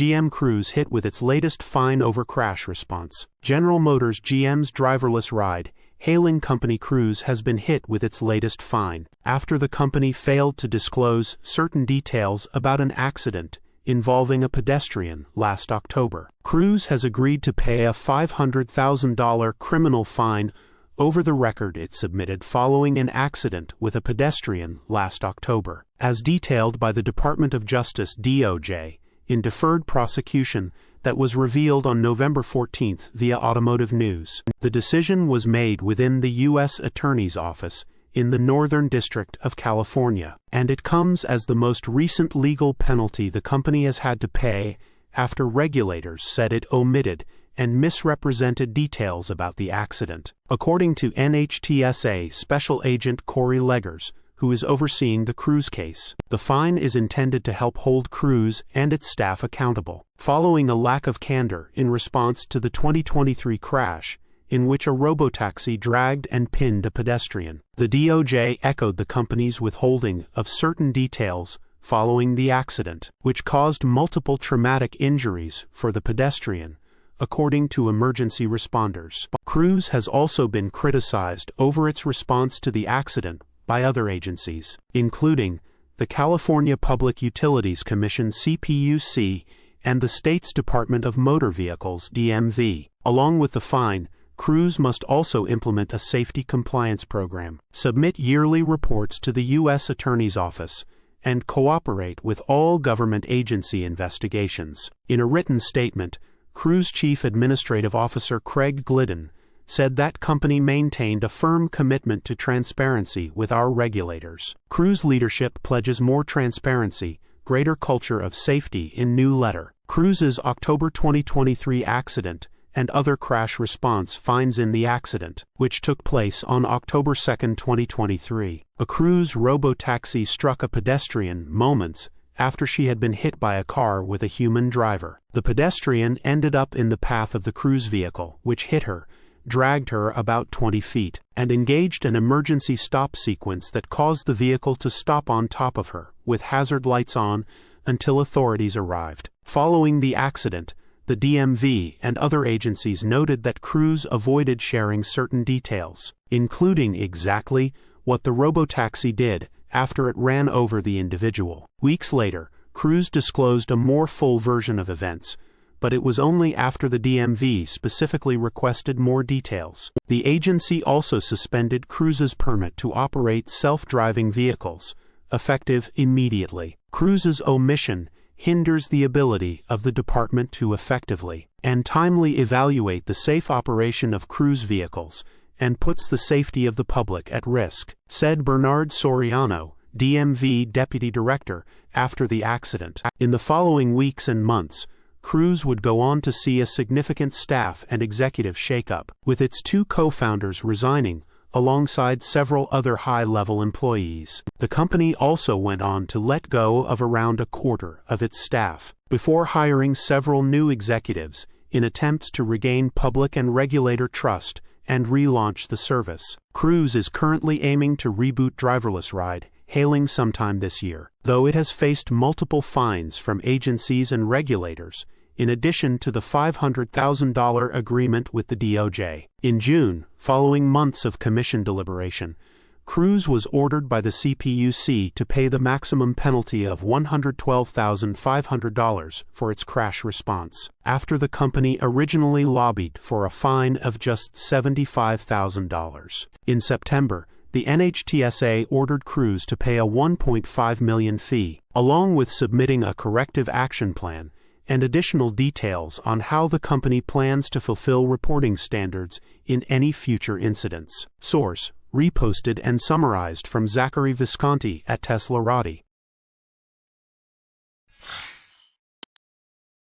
GM Cruise hit with its latest fine over crash response. General Motors GM's driverless ride-hailing company Cruise has been hit with its latest fine, after the company failed to disclose certain details about an accident involving a pedestrian last October. Cruise has agreed to pay a $500,000 criminal fine over the record it submitted following an accident with a pedestrian last October, as detailed by the Department of Justice (DOJ) in deferred prosecution that was revealed on November 14 via Automotive News. The decision was made within the U.S. Attorney's Office in the Northern District of California, and it comes as the most recent legal penalty the company has had to pay after regulators said it omitted and misrepresented details about the accident. According to NHTSA Special Agent Corey Leggers, who is overseeing the Cruise case, the fine is intended to help hold Cruise and its staff accountable, following a lack of candor in response to the 2023 crash, in which a robotaxi dragged and pinned a pedestrian. The DOJ echoed the company's withholding of certain details following the accident, which caused multiple traumatic injuries for the pedestrian, according to emergency responders. Cruise has also been criticized over its response to the accident by other agencies, including the California Public Utilities Commission (CPUC) and the state's Department of Motor Vehicles (DMV). Along with the fine, Cruise must also implement a safety compliance program, submit yearly reports to the U.S. Attorney's Office, and cooperate with all government agency investigations. In a written statement, Cruise Chief Administrative Officer Craig Glidden said that company maintained a firm commitment to transparency with our regulators. Cruise leadership pledges more transparency, greater culture of safety in new letter. Cruise's October 2023 accident and other crash response fines in the accident, which took place on October 2, 2023. A Cruise robotaxi struck a pedestrian moments after she had been hit by a car with a human driver. The pedestrian ended up in the path of the Cruise vehicle, which hit her, dragged her about 20 feet, and engaged an emergency stop sequence that caused the vehicle to stop on top of her, with hazard lights on, until authorities arrived. Following the accident, the DMV and other agencies noted that Cruise avoided sharing certain details, including exactly what the robotaxi did after it ran over the individual. Weeks later, Cruise disclosed a more full version of events, but it was only after the DMV specifically requested more details. The agency also suspended Cruise's permit to operate self-driving vehicles, effective immediately. Cruise's omission hinders the ability of the department to effectively and timely evaluate the safe operation of Cruise vehicles and puts the safety of the public at risk, said Bernard Soriano, DMV Deputy Director, after the accident. In the following weeks and months, Cruise would go on to see a significant staff and executive shakeup, with its two co-founders resigning, alongside several other high-level employees. The company also went on to let go of around a quarter of its staff, before hiring several new executives in attempts to regain public and regulator trust and relaunch the service. Cruise is currently aiming to reboot driverless ride-hailing sometime this year, though it has faced multiple fines from agencies and regulators, in addition to the $500,000 agreement with the DOJ. In June, following months of commission deliberation, Cruise was ordered by the CPUC to pay the maximum penalty of $112,500 for its crash response, after the company originally lobbied for a fine of just $75,000. In September, the NHTSA ordered Cruise to pay a $1.5 million fee, along with submitting a corrective action plan and additional details on how the company plans to fulfill reporting standards in any future incidents. Source: reposted and summarized from Zachary Visconti at teslarati.